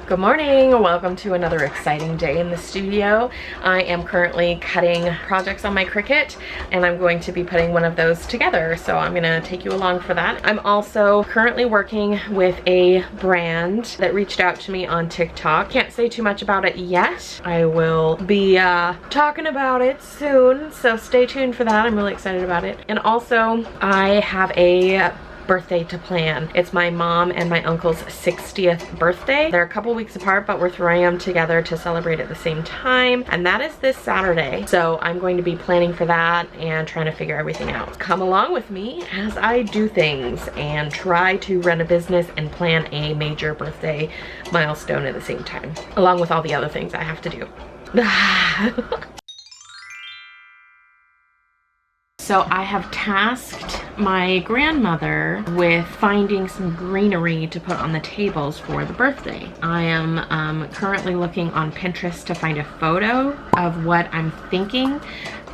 Good morning, welcome to another exciting day in the studio. I am currently cutting projects on my Cricut and I'm going to be putting one of those together, so I'm gonna take you along for that. I'm also currently working with a brand that reached out to me on TikTok. Can't say too much about it yet. I will be talking about it soon, so stay tuned for that. I'm really excited about it. And also I have a birthday to plan. It's my mom and my uncle's 60th birthday. They're a couple weeks apart, but we're throwing them together to celebrate at the same time, and that is this Saturday. So I'm going to be planning for that and trying to figure everything out. Come along with me as I do things and try to run a business and plan a major birthday milestone at the same time, along with all the other things I have to do. So I have tasked my grandmother with finding some greenery to put on the tables for the birthday. I am currently looking on Pinterest to find a photo of what I'm thinking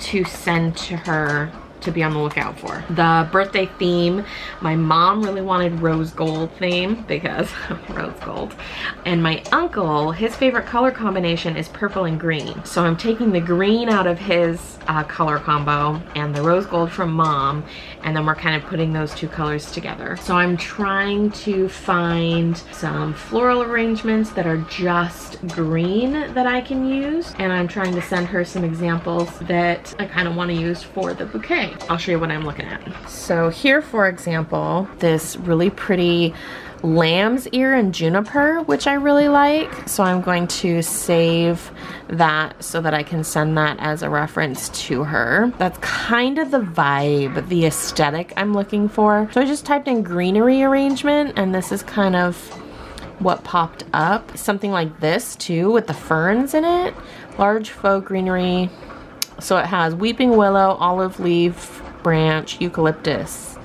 to send to her to be on the lookout for. The birthday theme, my mom really wanted rose gold theme because rose gold. And my uncle, his favorite color combination is purple and green. So I'm taking the green out of his color combo and the rose gold from mom, and then we're kind of putting those two colors together. So I'm trying to find some floral arrangements that are just green that I can use, and I'm trying to send her some examples that I kind of want to use for the bouquet. I'll show you what I'm looking at. So here, for example, this really pretty lamb's ear and juniper, which I really like. So I'm going to save that so that I can send that as a reference to her. That's kind of the vibe, the aesthetic I'm looking for. So I just typed in greenery arrangement, and this is kind of what popped up. Something like this too, with the ferns in it. Large faux greenery. So it has weeping willow, olive leaf, branch, eucalyptus.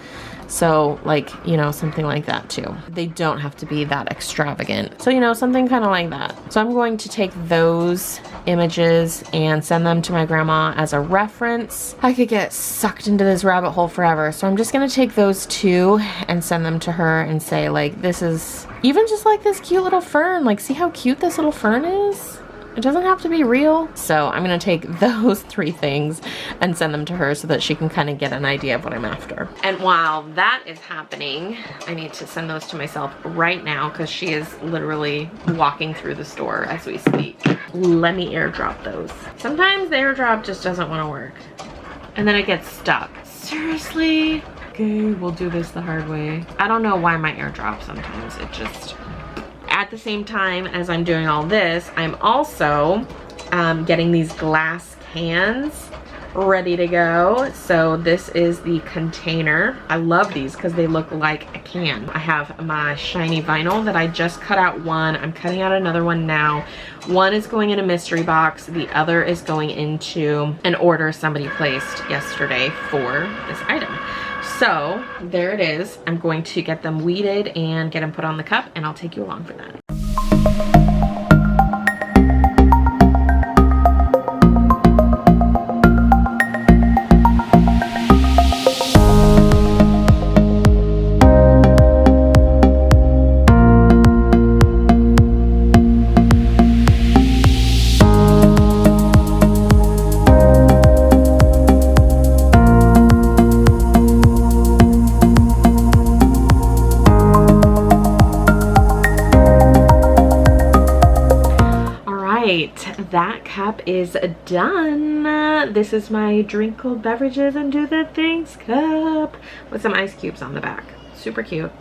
So like, you know, something like that too. They don't have to be that extravagant. So, you know, something kind of like that. So I'm going to take those images and send them to my grandma as a reference. I could get sucked into this rabbit hole forever. So I'm just gonna take those two and send them to her and say, like, this is even just like this cute little fern. Like, see how cute this little fern is? It doesn't have to be real. So I'm gonna take those three things and send them to her so that she can kind of get an idea of what I'm after. And while that is happening, I need to send those to myself right now because she is literally walking through the store as we speak. Let me airdrop those. Sometimes the airdrop just doesn't want to work and then it gets stuck. Seriously? Okay, we'll do this the hard way. I don't know why my airdrop sometimes, it just... At the same time as I'm doing all this, I'm also getting these glass cans ready to go. So this is the container. I love these because they look like a can. I have my shiny vinyl that I just cut out one. I'm cutting out another one now. One is going in a mystery box. The other is going into an order somebody placed yesterday for this item. So there it is. I'm going to get them weeded and get them put on the cup, and I'll take you along for that. That cup is done. This is my drink cold beverages and do the things cup with some ice cubes on the back. Super cute.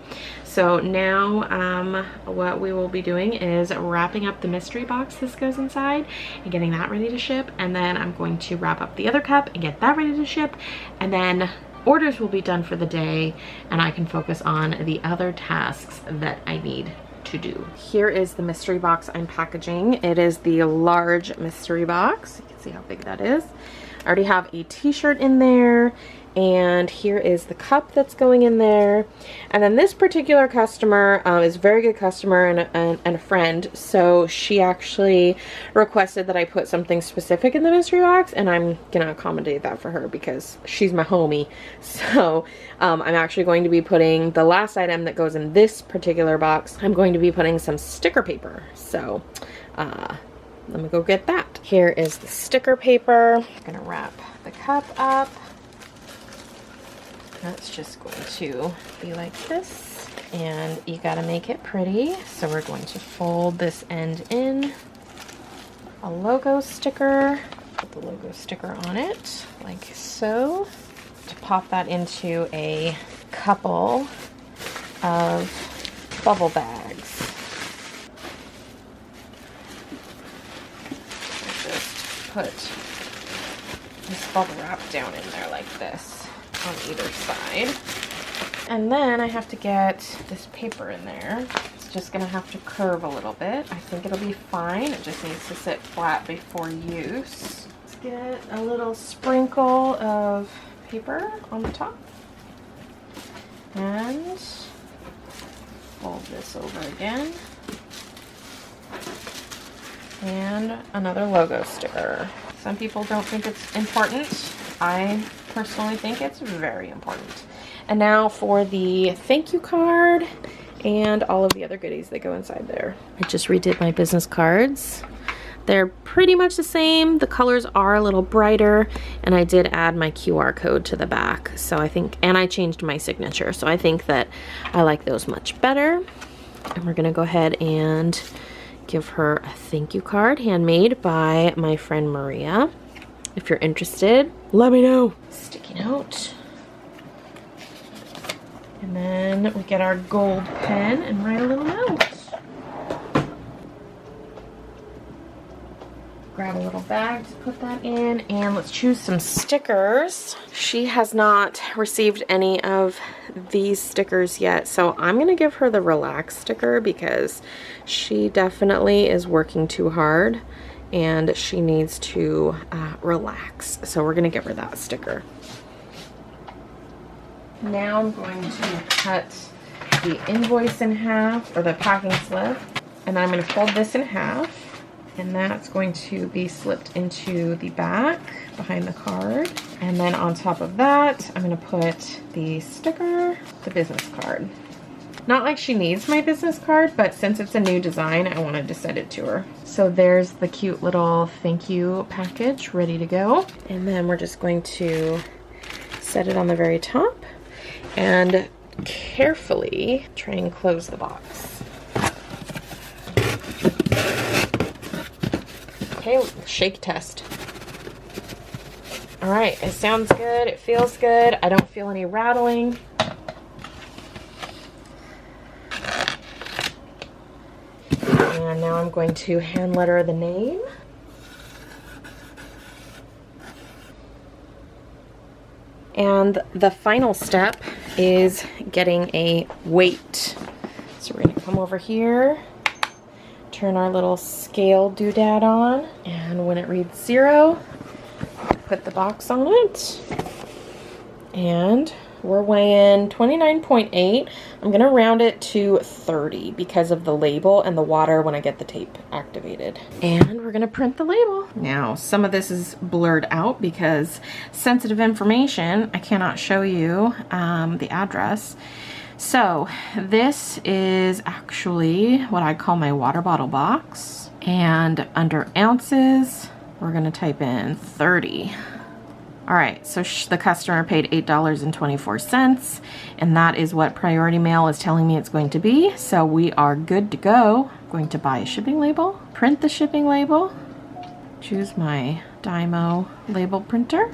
So now what we will be doing is wrapping up the mystery box this goes inside and getting that ready to ship, and then I'm going to wrap up the other cup and get that ready to ship, and then orders will be done for the day and I can focus on the other tasks that I need to do. Here is the mystery box I'm packaging. It is the large mystery box. You can see how big that is. I already have a t-shirt in there And here is the cup that's going in there. And then this particular customer is a very good customer and a friend. So she actually requested that I put something specific in the mystery box, and I'm gonna accommodate that for her because she's my homie. So I'm actually going to be putting the last item that goes in this particular box. I'm going to be putting some sticker paper. So let me go get that. Here is the sticker paper. I'm gonna wrap the cup up. That's just going to be like this, and you gotta make it pretty. So we're going to fold this end in, a logo sticker, put the logo sticker on it like so, to pop that into a couple of bubble bags. Just put this bubble wrap down in there like this on either side. And then I have to get this paper in there. It's just gonna have to curve a little bit. I think it'll be fine. It just needs to sit flat before use. Let's get a little sprinkle of paper on the top. And fold this over again. And another logo sticker. Some people don't think it's important. I personally think it's very important. And now for the thank you card and all of the other goodies that go inside there. I just redid my business cards. They're pretty much the same. The colors are a little brighter, and I did add my QR code to the back. So I think, and I changed my signature. So I think that I like those much better. And we're gonna go ahead and give her a thank you card handmade by my friend Maria. If you're interested, let me know. Sticky note. And then we get our gold pen and write a little note. Grab a little bag to put that in, and let's choose some stickers. She has not received any of these stickers yet, so I'm gonna give her the relax sticker because she definitely is working too hard and she needs to relax. So we're gonna give her that sticker. Now I'm going to cut the invoice in half, or the packing slip, and I'm gonna fold this in half, and that's going to be slipped into the back behind the card. And then on top of that, I'm gonna put the sticker, the business card. Not like she needs my business card, but since it's a new design, I wanted to send it to her. So there's the cute little thank you package ready to go. And then we're just going to set it on the very top and carefully try and close the box. Okay, shake test. All right, it sounds good, it feels good. I don't feel any rattling. And now I'm going to hand letter the name. And the final step is getting a weight. So we're gonna come over here, turn our little scale doodad on, and when it reads 0, put the box on it. And we're weighing 29.8. I'm gonna round it to 30 because of the label and the water when I get the tape activated. And we're gonna print the label. Now, some of this is blurred out because sensitive information, I cannot show you the address. So this is actually what I call my water bottle box. And under ounces, we're gonna type in 30. All right, so the customer paid $8.24, and that is what Priority Mail is telling me it's going to be. So we are good to go. I'm going to buy a shipping label, print the shipping label, choose my Dymo label printer,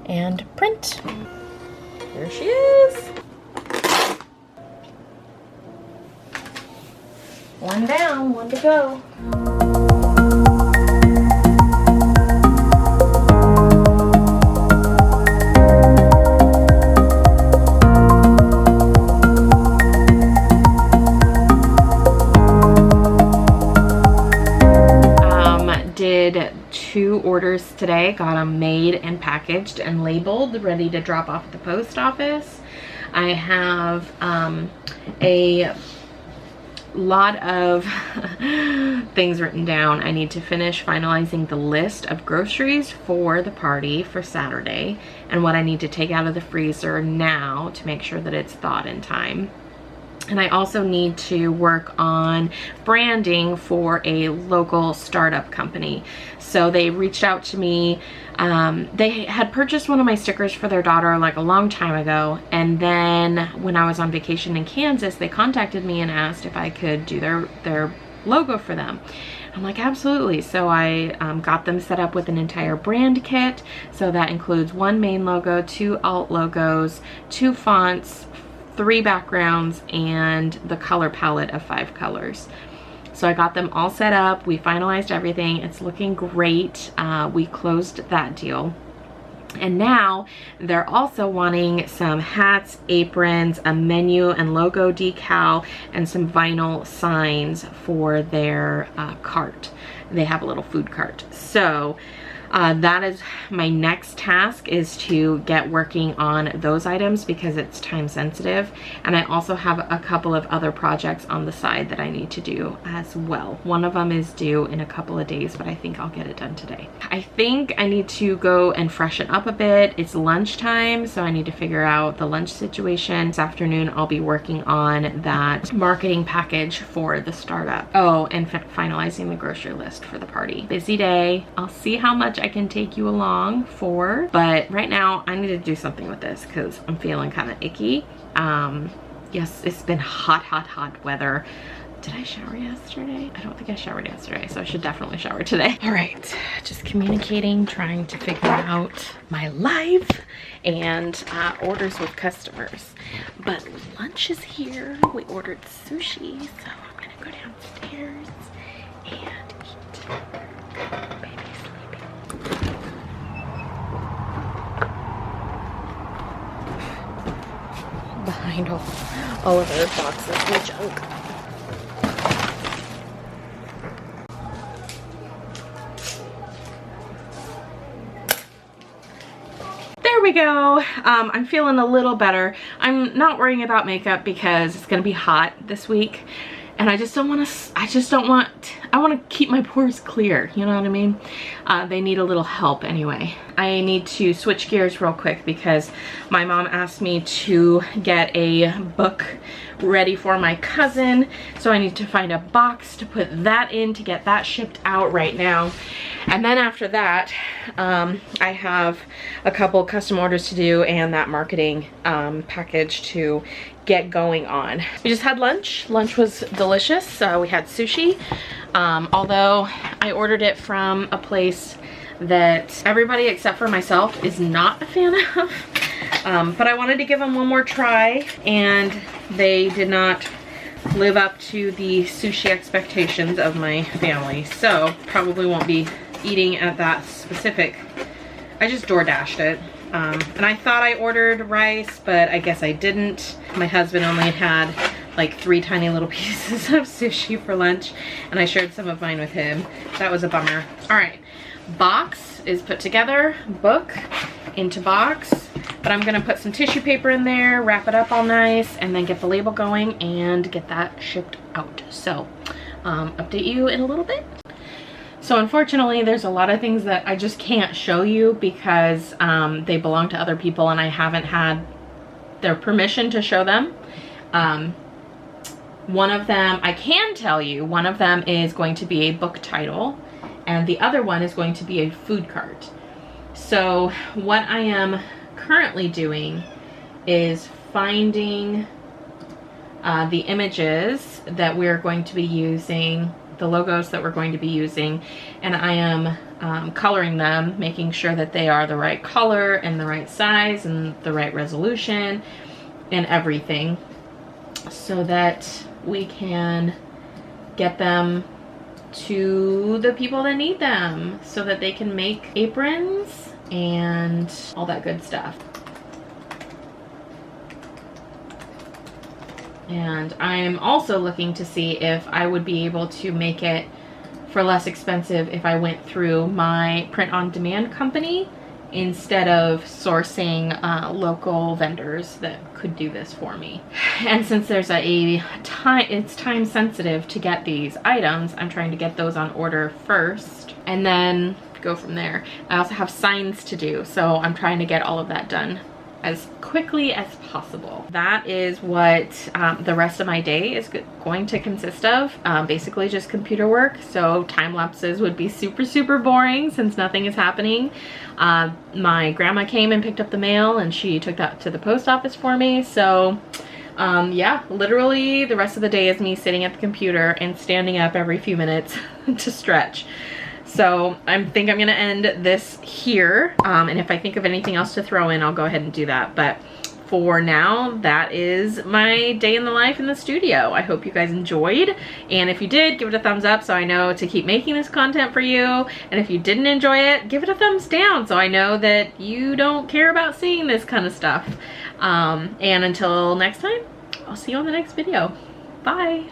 and print. There she is. One down, one to go. Did 2 orders today, got them made and packaged and labeled, ready to drop off at the post office. I have a lot of things written down. I need to finish finalizing the list of groceries for the party for Saturday and what I need to take out of the freezer now to make sure that it's thawed in time. And I also need to work on branding for a local startup company. So they reached out to me. They had purchased one of my stickers for their daughter like a long time ago. And then when I was on vacation in Kansas, they contacted me and asked if I could do their logo for them. I'm like, absolutely. So I got them set up with an entire brand kit. So that includes 1 main logo, 2 alt logos, 2 fonts, 3 backgrounds, and the color palette of 5 colors. So I got them all set up. We finalized everything. It's looking great. We closed that deal. And now they're also wanting some hats, aprons, a menu and logo decal, and some vinyl signs for their cart. They have a little food cart. So that is my next task, is to get working on those items because it's time sensitive. And I also have a couple of other projects on the side that I need to do as well. One of them is due in a couple of days, but I think I'll get it done today. I think I need to go and freshen up a bit. It's lunchtime, so I need to figure out the lunch situation. This afternoon, I'll be working on that marketing package for the startup. Oh, and finalizing the grocery list for the party. Busy day. I'll see how much I can take you along for, but right now I need to do something with this because I'm feeling kind of icky. Yes, it's been hot weather. Did I shower yesterday? I don't think I showered yesterday, so I should definitely shower today. All right, just communicating, trying to figure out my life and orders with customers. But lunch is here. We ordered sushi, so I'm gonna go downstairs and eat. Baby's sleeping. Behind all of our boxes of junk. There we go. I'm feeling a little better. I'm not worrying about makeup because it's gonna be hot this week, and I want to keep my pores clear, you know what I mean? They need a little help anyway. I need to switch gears real quick because my mom asked me to get a book ready for my cousin, so I need to find a box to put that in to get that shipped out right now. And then after that, I have a couple custom orders to do and that marketing package to get going on. We just had lunch. Lunch was delicious. We had sushi, although I ordered it from a place that everybody except for myself is not a fan of. But I wanted to give them one more try, and they did not live up to the sushi expectations of my family. So probably won't be eating at that specific. I just DoorDashed it. And I thought I ordered rice, but I guess I didn't. My husband only had like 3 tiny little pieces of sushi for lunch, and I shared some of mine with him. That was a bummer. All right, box is put together, book into box, but I'm gonna put some tissue paper in there, wrap it up all nice, and then get the label going and get that shipped out. So update you in a little bit. So unfortunately, there's a lot of things that I just can't show you because they belong to other people and I haven't had their permission to show them. One of them, I can tell you, one of them is going to be a book title and the other one is going to be a food cart. So what I am currently doing is finding the images that we're going to be using, the logos that we're going to be using, and I am coloring them, making sure that they are the right color and the right size and the right resolution and everything, so that we can get them to the people that need them so that they can make aprons and all that good stuff. And I'm also looking to see if I would be able to make it for less expensive if I went through my print-on-demand company instead of sourcing local vendors that could do this for me. And since there's it's time sensitive to get these items, I'm trying to get those on order first and then go from there. I also have signs to do, so I'm trying to get all of that done as quickly as possible. That is what the rest of my day is going to consist of. Basically just computer work. So time lapses would be super, super boring since nothing is happening. My grandma came and picked up the mail and she took that to the post office for me. So yeah, literally the rest of the day is me sitting at the computer and standing up every few minutes to stretch. So I think I'm gonna end this here, and if I think of anything else to throw in, I'll go ahead and do that. But for now, that is my day in the life in the studio. I hope you guys enjoyed, and if you did, give it a thumbs up so I know to keep making this content for you. And if you didn't enjoy it, give it a thumbs down so I know that you don't care about seeing this kind of stuff. And until next time, I'll see you on the next video. Bye.